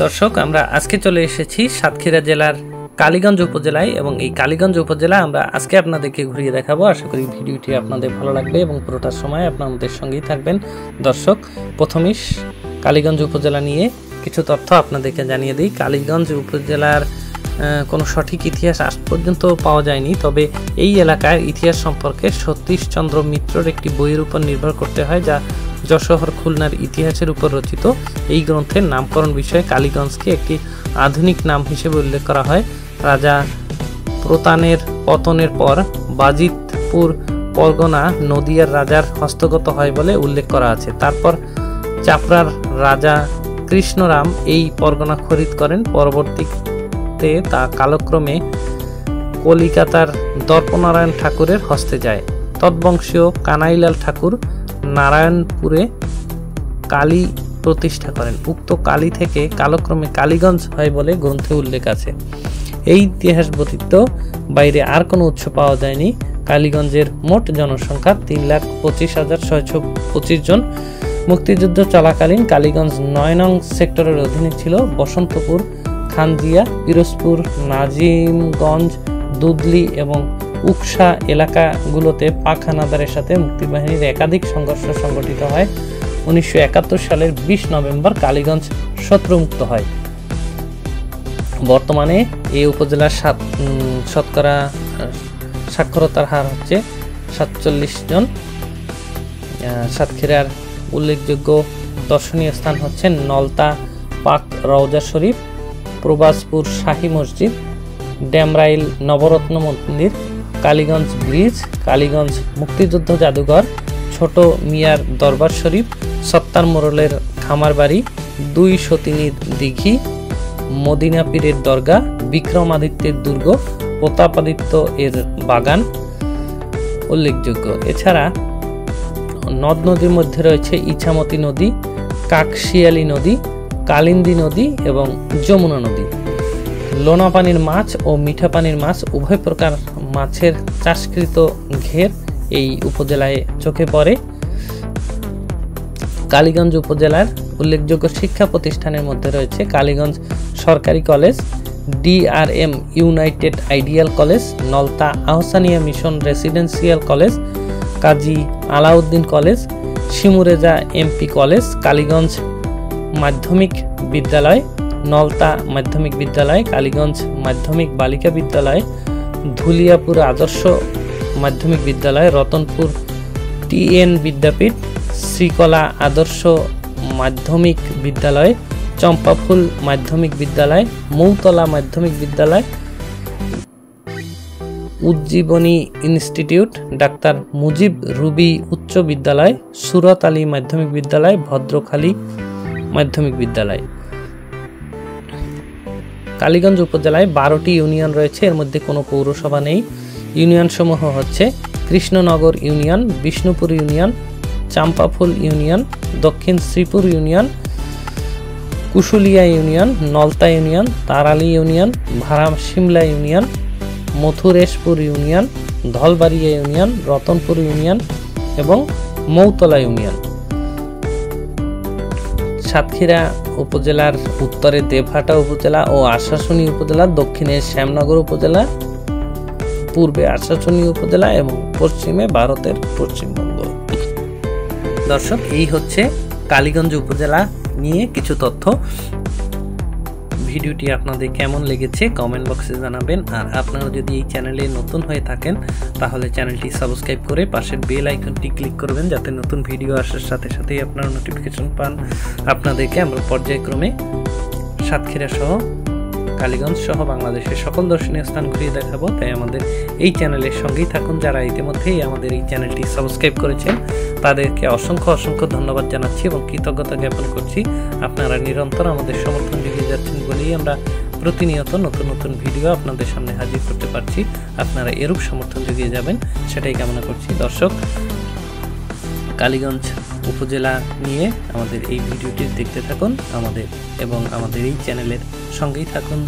দর্শক, আমরা আজকে চলে এসেছি সাতক্ষীরা জেলার কালীগঞ্জ উপজেলায় এবং এই কালীগঞ্জ উপজেলা আমরা আজকে আপনাদেরকে ঘুরিয়ে দেখাবো। আশা করি ভিডিওটি আপনাদের ভালো লাগবে এবং পুরোটার সময় আপনারা আমাদের সঙ্গেই থাকবেন। দর্শক, প্রথমেই কালীগঞ্জ উপজেলা নিয়ে কিছু তথ্য আপনাদেরকে জানিয়ে দিই। কালীগঞ্জ উপজেলার কোনো সঠিক ইতিহাস আজ পর্যন্ত পাওয়া যায়নি, তবে এই এলাকার ইতিহাস সম্পর্কে সতীশচন্দ্র মিত্রর একটি বইয়ের উপর নির্ভর করতে হয়, যা যশোহর খুলনার ইতিহাসের উপর রচিত। এই গ্রন্থের নামকরণ বিষয়ে কালীগঞ্জকে একটি আধুনিক নাম হিসেবে উল্লেখ করা হয়। রাজা প্রতানের পতনের পর বাজিতপুর পরগনা নদিয়ার রাজার হস্তগত হয় বলে উল্লেখ করা আছে। তারপর চাপড়ার রাজা কৃষ্ণরাম এই পরগনা খরিদ করেন। পরবর্তীতে তা কালক্রমে কলিকাতার দর্পনারায়ণ ঠাকুরের হস্তে যায়। তৎবংশীয় কানাইলাল ঠাকুর নারায়ণপুরে কালী প্রতিষ্ঠা করেন। উক্ত কালী থেকে কালক্রমে কালীগঞ্জ হয় বলে গ্রন্থে উল্লেখ আছে। এই ইতিহাস ব্যতীত বাইরে আর কোনো উৎস পাওয়া যায়নি। কালীগঞ্জের মোট জনসংখ্যা ৩,২৫,৬২৫ জন। মুক্তিযুদ্ধ চলাকালীন কালীগঞ্জ ৯ নং সেক্টরের অধীনে ছিল। বসন্তপুর, খানজিয়া, পিরোজপুর, নাজিমগঞ্জ, দুদলি এবং উকসা এলাকাগুলোতে পাক হানাদারের সাথে মুক্তিবাহিনীর একাধিক সংঘর্ষ সংঘটিত হয়। ১৯৭১ সালের ২০ নভেম্বর কালীগঞ্জ শত্রুমুক্ত হয়। বর্তমানে এই উপজেলার শতকরা সাক্ষরতার হার হচ্ছে ৪৭ জন। সাতক্ষীরার উল্লেখযোগ্য দর্শনীয় স্থান হচ্ছে নলতা পাক রওজা শরীফ, প্রবাসপুর শাহী মসজিদ, ড্যামরাইল নবরত্ন মন্দির, কালীগঞ্জ ব্রিজ, কালীগঞ্জ মুক্তিযুদ্ধ জাদুঘর, ছোট মিয়ার দরবার শরীফ, সত্তার মোড়লের খামার বাড়ি, ২ সতিনীর দিঘি, মদিনা পীরের দরগা, বিক্রমাদিত্যের দুর্গ, প্রতাপাদিত্য এর বাগান উল্লেখযোগ্য। এছাড়া নদ নদীর মধ্যে রয়েছে ইছামতি নদী, কাকশিয়ালী নদী, কালিন্দী নদী এবং যমুনা নদী। লোনা পানির মাছ ও মিঠা পানির মাছ উভয় প্রকার মাছের চাষকৃত ঘের এই উপজেলায় চোখে পড়ে। কালীগঞ্জ উপজেলার উল্লেখযোগ্য শিক্ষা প্রতিষ্ঠানের মধ্যে রয়েছে কালীগঞ্জ সরকারি college, DRM united ideal college, Nalta Ahsania mission residential college, Kazi Alauddin college, Shimureja MP college, Kaliganj মাধ্যমিক বিদ্যালয়, নলতা মাধ্যমিক বিদ্যালয়, কালীগঞ্জ মাধ্যমিক বালিকা বিদ্যালয়, ধুলিয়াপুর আদর্শ মাধ্যমিক বিদ্যালয়, রতনপুর TN বিদ্যাপীঠ, শ্রীকলা আদর্শ মাধ্যমিক বিদ্যালয়, চম্পাফুল মাধ্যমিক বিদ্যালয়, মৌতলা মাধ্যমিক বিদ্যালয়, Ujjiboni institute, doctor Mujib Ruby উচ্চ বিদ্যালয়, সুরত আলী মাধ্যমিক বিদ্যালয়, ভদ্রখালী মাধ্যমিক বিদ্যালয়। কালীগঞ্জ উপজেলায় 12টি ইউনিয়ন রয়েছে, এর মধ্যে কোনো পৌরসভা নেই। ইউনিয়ন সমূহ হচ্ছে Krishnanagar union, Bishnupur union, Champaphul union, Dakshin Sripur union, Kushulia union, Nalta union, Tarali union, Bharam Shimla union, Mathureshpur union, Dhalbaria union, Ratanpur union এবং মৌতলা ইউনিয়ন। সাতক্ষীরা উপজেলার উত্তরে দেবহাটা উপজেলা ও আশাশুনি উপজেলা, দক্ষিণে শ্যামনগর উপজেলা, পূর্বে আশাশুনি উপজেলা এবং পশ্চিমে ভারতের পশ্চিমবঙ্গ। দর্শক, এই হচ্ছে কালীগঞ্জ উপজেলা নিয়ে কিছু তথ্য। ভিডিওটি আপনাদের কেমন লেগেছে কমেন্ট বক্সে জানাবেন। আর আপনারা যদি এই চ্যানেলে নতুন হয়ে থাকেন তাহলে চ্যানেলটি সাবস্ক্রাইব করে পাশের বেল আইকনটি ক্লিক করবেন, যাতে নতুন ভিডিও আসার সাথে সাথেই আপনারা নোটিফিকেশন পান। আপনাদেরকে আমরা পর্যায়ক্রমে সাতক্ষীরা সহ কালীগঞ্জ সহ বাংলাদেশের সকল দর্শনীয় স্থান ঘুরিয়ে দেখাবো। তাই আমাদের এই চ্যানেলের সঙ্গেই থাকুন। যারা ইতিমধ্যেই আমাদের এই চ্যানেলটি সাবস্ক্রাইব করেছেন তাদেরকে অসংখ্য অসংখ্য ধন্যবাদ জানাচ্ছি এবং কৃতজ্ঞতা জ্ঞাপন করছি। আপনারা নিরন্তর আমাদের সমর্থন জুগিয়ে যাচ্ছেন বলেই আমরা প্রতিনিয়ত নতুন নতুন ভিডিও আপনাদের সামনে হাজির করতে পারছি। আপনারা এরূপ সমর্থন জুগিয়ে যাবেন সেটাই কামনা করছি। দর্শক, কালীগঞ্জ উপজেলা নিয়ে আমাদের এই ভিডিওটি দেখতে থাকুন আমাদের এবং আমাদের এই চ্যানেলের সঙ্গেই থাকুন।